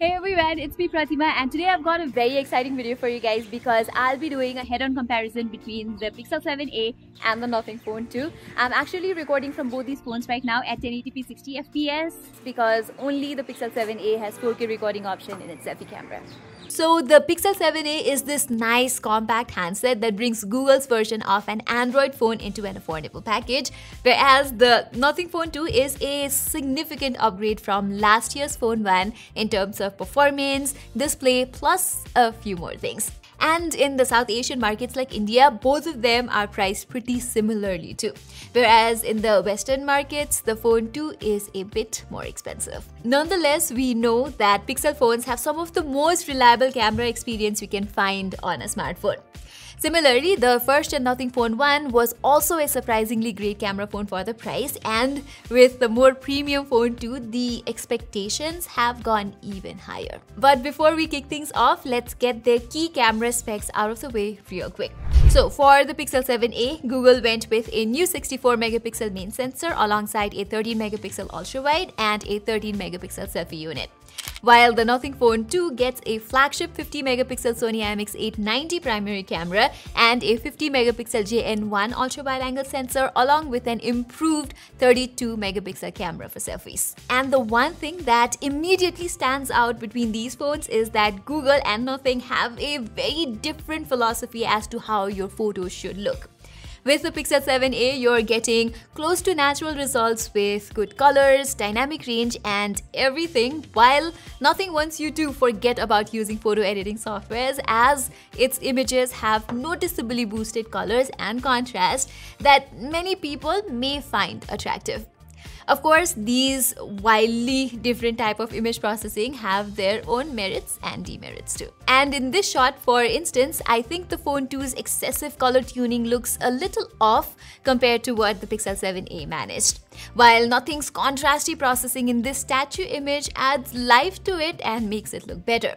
Hey everyone, it's me Pratima, and today I've got a very exciting video for you guys because I'll be doing a head-on comparison between the Pixel 7a and the Nothing Phone 2. I'm actually recording from both these phones right now at 1080p 60 fps because only the Pixel 7a has 4K recording option in its selfie camera. So the Pixel 7a is this nice compact handset that brings Google's version of an Android phone into an affordable package, whereas the Nothing Phone 2 is a significant upgrade from last year's Phone 1 in terms of performance, display, plus a few more things. And in the South Asian markets like India, both of them are priced pretty similarly too. Whereas in the Western markets, the Phone 2 is a bit more expensive. Nonetheless, we know that Pixel phones have some of the most reliable camera experience we can find on a smartphone. Similarly, the first and Nothing Phone 1 was also a surprisingly great camera phone for the price, and with the more premium Phone 2, the expectations have gone even higher. But before we kick things off, let's get their key camera specs out of the way real quick. So for the Pixel 7a, Google went with a new 64 megapixel main sensor alongside a 13 megapixel ultra-wide and a 13 megapixel selfie unit. While the Nothing Phone 2 gets a flagship 50 megapixel Sony IMX890 primary camera and a 50 megapixel JN1 ultra wide angle sensor along with an improved 32 megapixel camera for selfies. And the one thing that immediately stands out between these phones is that Google and Nothing have a very different philosophy as to how your photos should look. With the Pixel 7a, you're getting close to natural results with good colors, dynamic range, and everything, while Nothing wants you to forget about using photo editing softwares as its images have noticeably boosted colors and contrast that many people may find attractive. Of course, these wildly different type of image processing have their own merits and demerits too. And in this shot, for instance, I think the Phone 2's excessive color tuning looks a little off compared to what the Pixel 7a managed. While Nothing's contrasty processing in this statue image adds life to it and makes it look better.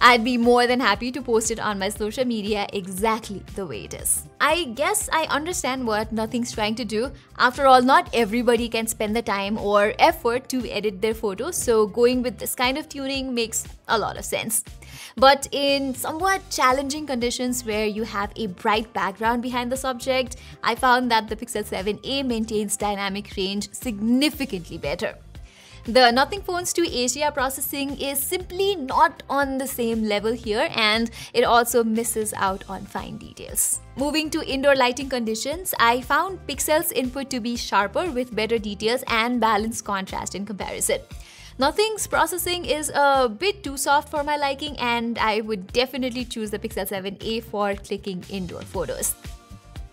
I'd be more than happy to post it on my social media exactly the way it is. I guess I understand what Nothing's trying to do. After all, not everybody can spend the time or effort to edit their photos, so going with this kind of tuning makes a lot of sense. But in somewhat challenging conditions where you have a bright background behind the subject, I found that the Pixel 7a maintains dynamic range significantly better. The Nothing Phone's 2 Asia processing is simply not on the same level here, and it also misses out on fine details. Moving to indoor lighting conditions, I found Pixel's input to be sharper with better details and balanced contrast in comparison. Nothing's processing is a bit too soft for my liking, and I would definitely choose the Pixel 7a for clicking indoor photos.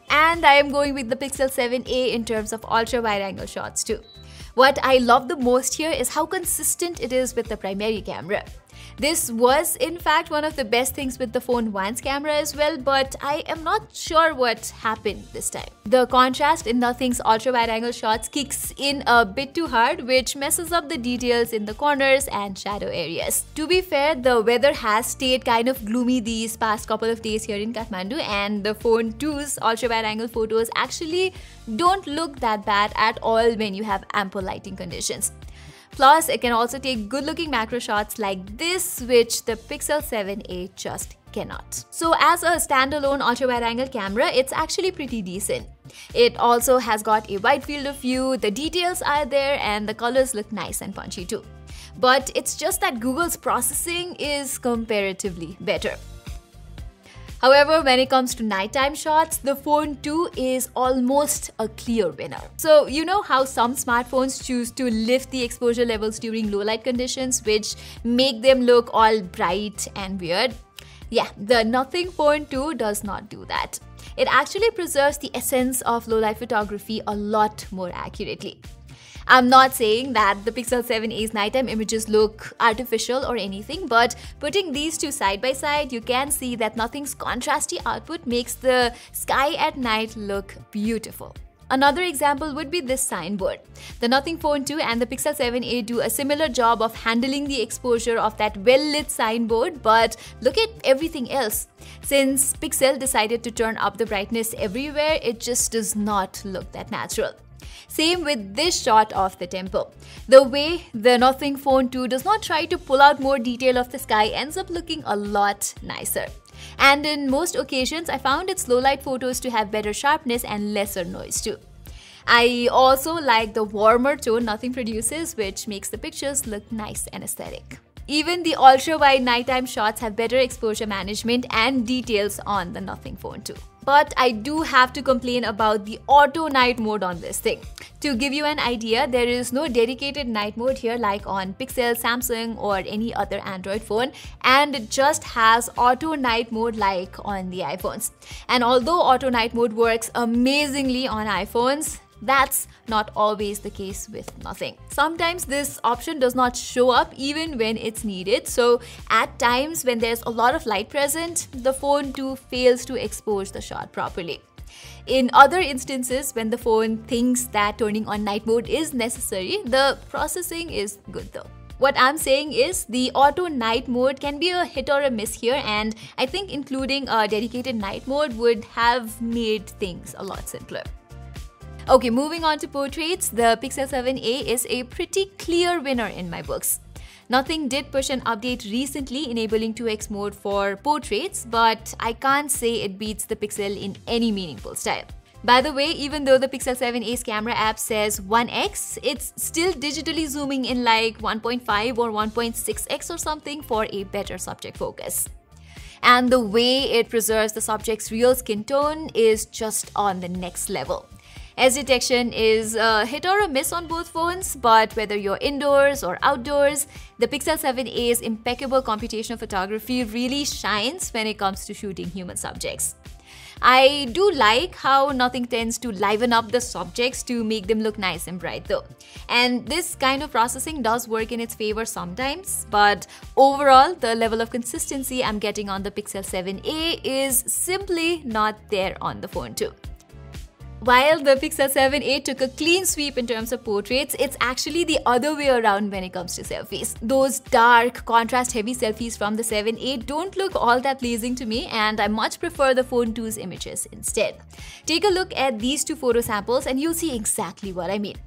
And I am going with the Pixel 7a in terms of ultra wide angle shots too. What I love the most here is how consistent it is with the primary camera. This was in fact one of the best things with the Phone 1's camera as well, but I am not sure what happened this time. The contrast in Nothing's ultra-wide angle shots kicks in a bit too hard, which messes up the details in the corners and shadow areas. To be fair, the weather has stayed kind of gloomy these past couple of days here in Kathmandu, and the Phone 2's ultra-wide angle photos actually don't look that bad at all when you have ample lighting conditions. Plus, it can also take good-looking macro shots like this, which the Pixel 7a just cannot. So as a standalone ultra-wide angle camera, it's actually pretty decent. It also has got a wide field of view, the details are there, and the colors look nice and punchy too. But it's just that Google's processing is comparatively better. However, when it comes to nighttime shots, the Phone 2 is almost a clear winner. So you know how some smartphones choose to lift the exposure levels during low light conditions, which make them look all bright and weird? Yeah, the Nothing Phone 2 does not do that. It actually preserves the essence of low light photography a lot more accurately. I'm not saying that the Pixel 7a's nighttime images look artificial or anything, but putting these two side by side, you can see that Nothing's contrasty output makes the sky at night look beautiful. Another example would be this signboard. The Nothing Phone 2 and the Pixel 7a do a similar job of handling the exposure of that well-lit signboard, but look at everything else. Since Pixel decided to turn up the brightness everywhere, it just does not look that natural. Same with this shot of the temple. The way the Nothing Phone 2 does not try to pull out more detail of the sky ends up looking a lot nicer. And in most occasions, I found its low light photos to have better sharpness and lesser noise too. I also like the warmer tone Nothing produces, which makes the pictures look nice and aesthetic. Even the ultra-wide nighttime shots have better exposure management and details on the Nothing Phone 2. But I do have to complain about the auto night mode on this thing. To give you an idea, there is no dedicated night mode here like on Pixel, Samsung or any other Android phone, and it just has auto night mode like on the iPhones. And although auto night mode works amazingly on iPhones, that's not always the case with Nothing. Sometimes this option does not show up even when it's needed, so at times when there's a lot of light present, the phone too fails to expose the shot properly. In other instances, when the phone thinks that turning on night mode is necessary, the processing is good though. What I'm saying is the auto night mode can be a hit or a miss here, and I think including a dedicated night mode would have made things a lot simpler. Okay, moving on to portraits, the Pixel 7a is a pretty clear winner in my books. Nothing did push an update recently enabling 2x mode for portraits, but I can't say it beats the Pixel in any meaningful style. By the way, even though the Pixel 7a's camera app says 1x, it's still digitally zooming in like 1.5 or 1.6x or something for a better subject focus. And the way it preserves the subject's real skin tone is just on the next level. Edge detection is a hit or a miss on both phones, but whether you're indoors or outdoors, the Pixel 7a's impeccable computational photography really shines when it comes to shooting human subjects. I do like how Nothing tends to liven up the subjects to make them look nice and bright though. And this kind of processing does work in its favor sometimes, but overall, the level of consistency I'm getting on the Pixel 7a is simply not there on the phone too. While the Pixel 7a took a clean sweep in terms of portraits, it's actually the other way around when it comes to selfies. Those dark, contrast-heavy selfies from the 7a don't look all that pleasing to me, and I much prefer the Phone 2's images instead. Take a look at these two photo samples and you'll see exactly what I mean.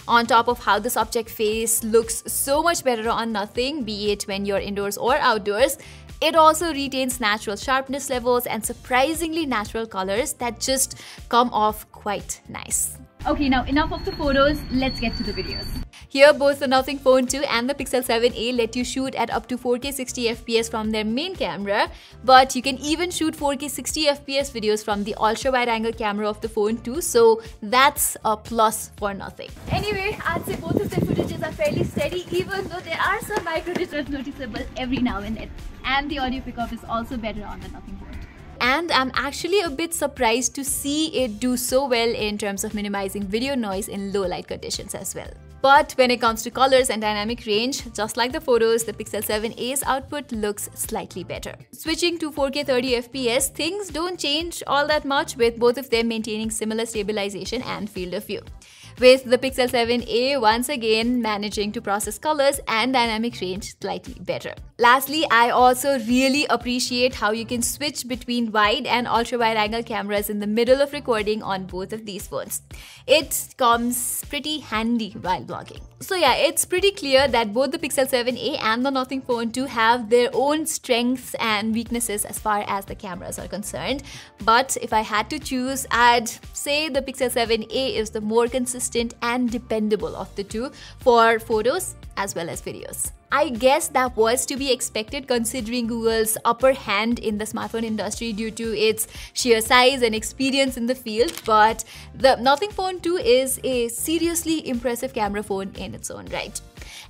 On top of how the subject face looks so much better on Nothing, be it when you're indoors or outdoors, it also retains natural sharpness levels and surprisingly natural colors that just come off quite nice. Okay, now enough of the photos, let's get to the videos. Here, both the Nothing Phone 2 and the Pixel 7a let you shoot at up to 4K 60fps from their main camera, but you can even shoot 4K 60fps videos from the ultra-wide-angle camera of the Phone 2, so that's a plus for Nothing. Anyway, I'd say both of their footages are fairly steady, even though there are some micro jitters noticeable every now and then. And the audio pickup is also better on the Nothing Phone 2. And I'm actually a bit surprised to see it do so well in terms of minimizing video noise in low light conditions as well. But when it comes to colors and dynamic range, just like the photos, the Pixel 7a's output looks slightly better. Switching to 4K 30fps, things don't change all that much, with both of them maintaining similar stabilization and field of view, with the Pixel 7a once again managing to process colors and dynamic range slightly better. Lastly, I also really appreciate how you can switch between wide and ultra-wide angle cameras in the middle of recording on both of these phones. It comes pretty handy while vlogging. So yeah, it's pretty clear that both the Pixel 7a and the Nothing Phone 2 have their own strengths and weaknesses as far as the cameras are concerned. But if I had to choose, I'd say the Pixel 7a is the more consistent and dependable of the two for photos as well as videos. I guess that was to be expected considering Google's upper hand in the smartphone industry due to its sheer size and experience in the field, but the Nothing Phone 2 is a seriously impressive camera phone in its own right.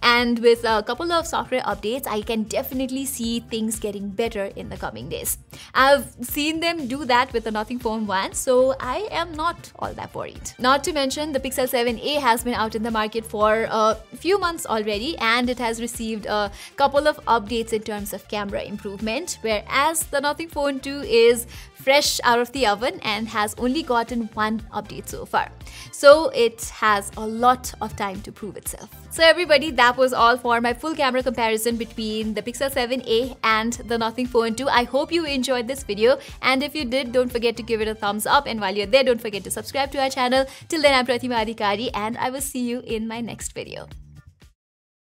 And with a couple of software updates, I can definitely see things getting better in the coming days. I've seen them do that with the Nothing Phone 1, so I am not all that worried. Not to mention, the Pixel 7a has been out in the market for a few months already, and it has received a couple of updates in terms of camera improvement, whereas the Nothing Phone 2 is fresh out of the oven and has only gotten one update so far. So it has a lot of time to prove itself. So everybody, that was all for my full camera comparison between the Pixel 7a and the Nothing Phone 2. I hope you enjoyed this video, and if you did, don't forget to give it a thumbs up, and while you're there, don't forget to subscribe to our channel. Till then, I'm Pratima Adhikari, and I will see you in my next video.